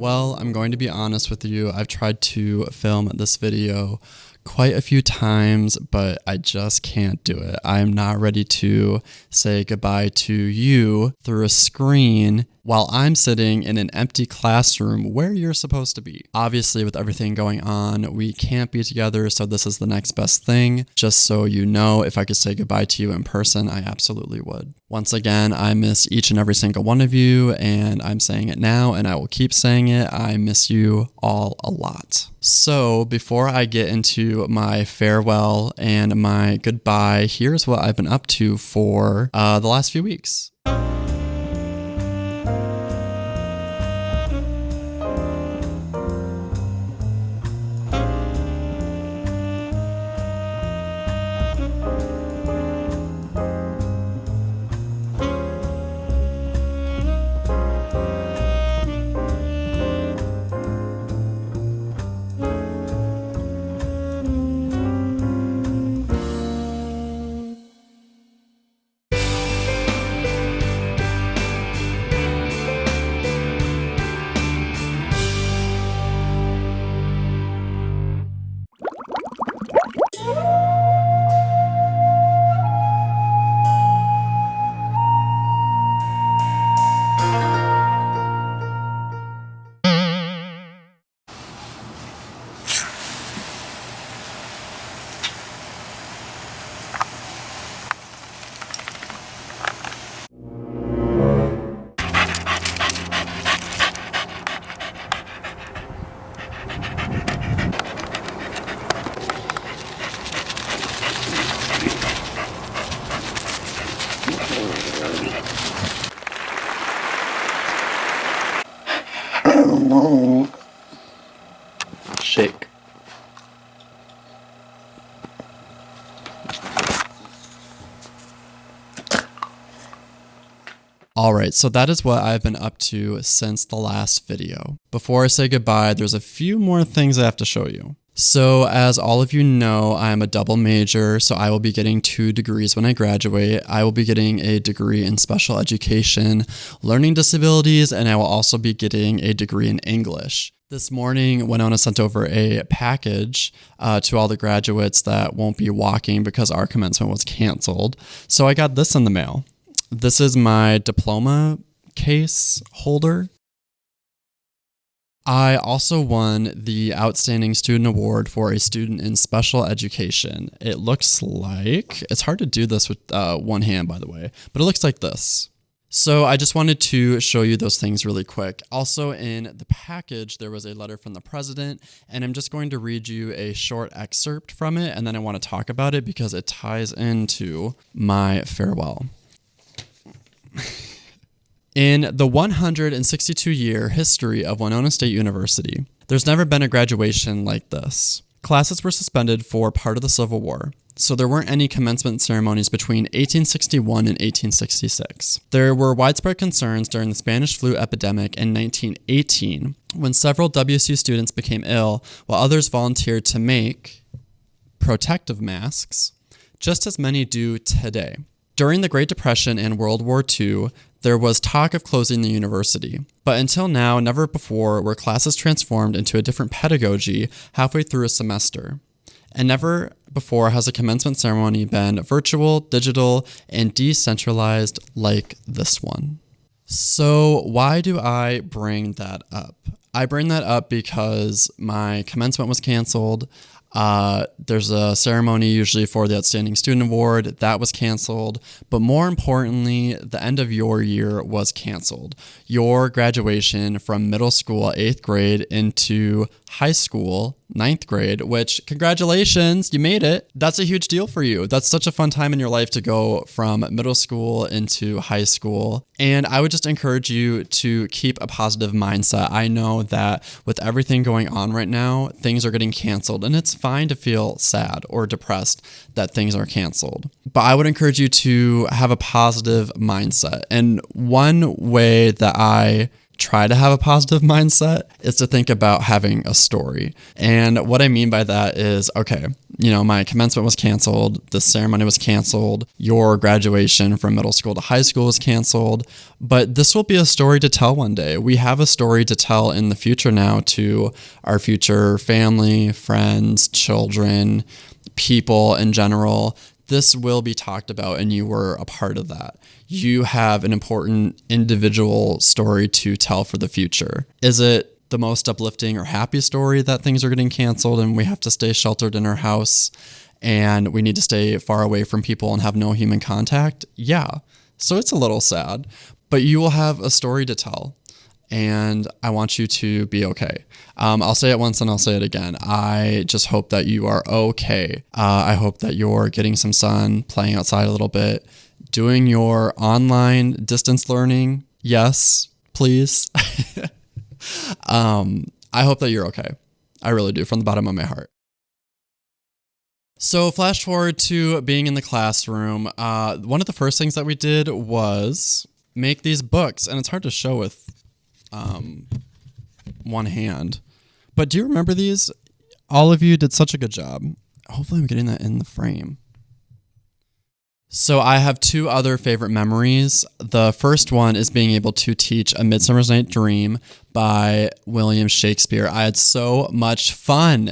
Well, I'm going to be honest with you. I've tried to film this video quite a few times, but I just can't do it. I am not ready to say goodbye to you through a screen while I'm sitting in an empty classroom where you're supposed to be. Obviously, with everything going on, we can't be together, so this is the next best thing. Just so you know, if I could say goodbye to you in person, I absolutely would. Once again, I miss each and every single one of you, and I'm saying it now, and I will keep saying it. I miss you all a lot. So before I get into my farewell and my goodbye, here's what I've been up to for the last few weeks. Shake. Alright, so that is what I've been up to since the last video. Before I say goodbye, there's a few more things I have to show you. So as all of you know, I am a double major, so I will be getting 2 degrees when I graduate. I will be getting a degree in special education, learning disabilities, and I will also be getting a degree in English. This morning, Winona sent over a package to all the graduates that won't be walking because our commencement was canceled. So I got this in the mail. This is my diploma case holder. I also won the Outstanding Student Award for a student in special education. It looks like, it's hard to do this with one hand, by the way, but it looks like this. So I just wanted to show you those things really quick. Also in the package, there was a letter from the president, and I'm just going to read you a short excerpt from it, and then I want to talk about it because it ties into my farewell. In the 162-year history of Winona State University, there's never been a graduation like this. Classes were suspended for part of the Civil War, so there weren't any commencement ceremonies between 1861 and 1866. There were widespread concerns during the Spanish flu epidemic in 1918, when several WSU students became ill, while others volunteered to make protective masks, just as many do today. During the Great Depression and World War II, there was talk of closing the university, but until now, never before were classes transformed into a different pedagogy halfway through a semester. And never before has a commencement ceremony been virtual, digital, and decentralized like this one. So why do I bring that up? I bring that up because my commencement was canceled. There's a ceremony usually for the Outstanding Student Award. That was canceled. But more importantly, the end of your year was canceled. Your graduation from middle school, 8th grade, into high school, 9th grade, which congratulations, you made it. That's a huge deal for you. That's such a fun time in your life to go from middle school into high school. And I would just encourage you to keep a positive mindset. I know that with everything going on right now, things are getting canceled, and it's fine to feel sad or depressed that things are canceled. But I would encourage you to have a positive mindset. And one way that I try to have a positive mindset is to think about having a story. And what I mean by that is, okay, my commencement was canceled, the ceremony was canceled, your graduation from middle school to high school was canceled, but this will be a story to tell one day. We have a story to tell in the future now to our future family, friends, children, people in general. This will be talked about, and you were a part of that. You have an important individual story to tell for the future. Is it the most uplifting or happy story that things are getting canceled and we have to stay sheltered in our house and we need to stay far away from people and have no human contact? Yeah. So it's a little sad, but you will have a story to tell. And I want you to be okay. I'll say it once and I'll say it again. I just hope that you are okay. I hope that you're getting some sun, playing outside a little bit, doing your online distance learning. Yes, please. I hope that you're okay. I really do, from the bottom of my heart. So flash forward to being in the classroom. One of the first things that we did was make these books, and it's hard to show with one hand. But do you remember these? All of you did such a good job. Hopefully I'm getting that in the frame. So I have two other favorite memories. The first one is being able to teach A Midsummer Night's Dream by William Shakespeare. I had so much fun.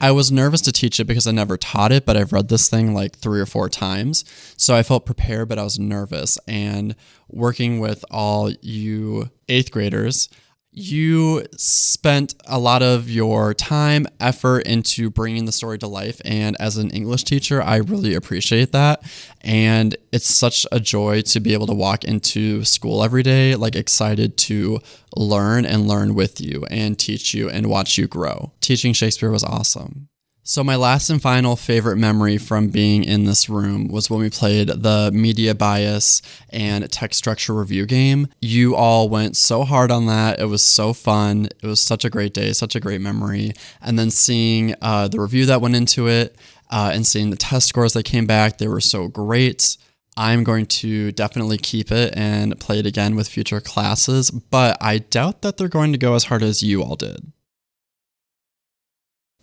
I was nervous to teach it because I never taught it, but I've read this thing like 3 or 4 times. So I felt prepared, but I was nervous. And working with all you 8th graders, you spent a lot of your time, effort into bringing the story to life. And as an English teacher, I really appreciate that. And it's such a joy to be able to walk into school every day, like excited to learn and learn with you and teach you and watch you grow. Teaching Shakespeare was awesome. So my last and final favorite memory from being in this room was when we played the media bias and text structure review game. You all went so hard on that. It was so fun. It was such a great day, such a great memory. And then seeing the review that went into it and seeing the test scores that came back, they were so great. I'm going to definitely keep it and play it again with future classes, but I doubt that they're going to go as hard as you all did.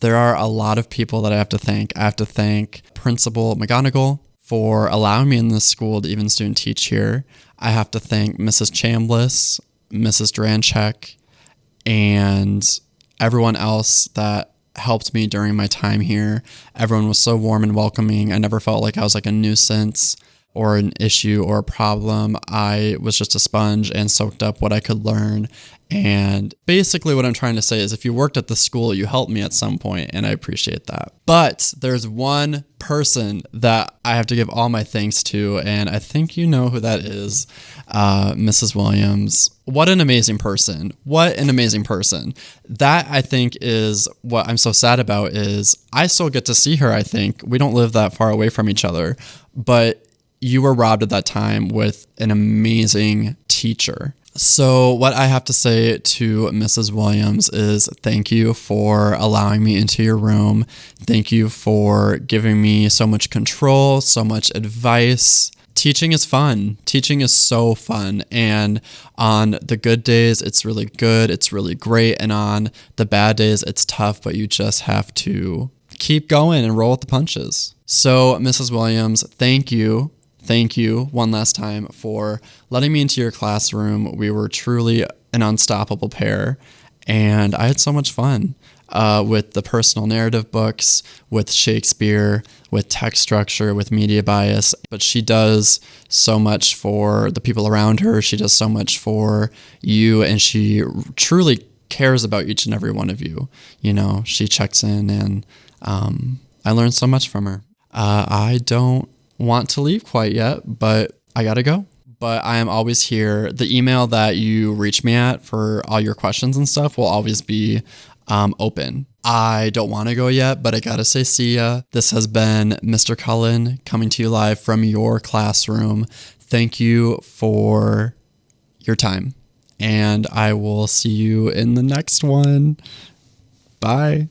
There are a lot of people that I have to thank. I have to thank Principal McGonigal for allowing me in this school to even student teach here. I have to thank Mrs. Chambliss, Mrs. Dranchek, and everyone else that helped me during my time here. Everyone was so warm and welcoming. I never felt like I was like a nuisance or an issue or a problem. I was just a sponge and soaked up what I could learn. And basically what I'm trying to say is if you worked at the school, you helped me at some point, and I appreciate that. But there's one person that I have to give all my thanks to, and I think you know who that is, Mrs. Williams. What an amazing person. What an amazing person. That, I think, is what I'm so sad about is I still get to see her, I think. We don't live that far away from each other, but you were robbed at that time with an amazing teacher. So what I have to say to Mrs. Williams is thank you for allowing me into your room. Thank you for giving me so much control, so much advice. Teaching is fun. Teaching is so fun. And on the good days, it's really good. It's really great. And on the bad days, it's tough, but you just have to keep going and roll with the punches. So Mrs. Williams, thank you. Thank you one last time for letting me into your classroom. We were truly an unstoppable pair, and I had so much fun with the personal narrative books, with Shakespeare, with text structure, with media bias. But she does so much for the people around her. She does so much for you, and she truly cares about each and every one of you. You know, she checks in, and I learned so much from her. I don't want to leave quite yet, but I gotta go. But I am always here. The email that you reach me at for all your questions and stuff will always be open. I don't want to go yet, but I gotta say see ya. This has been Mr. Cullen coming to you live from your classroom. Thank you for your time, and I will see you in the next one. Bye.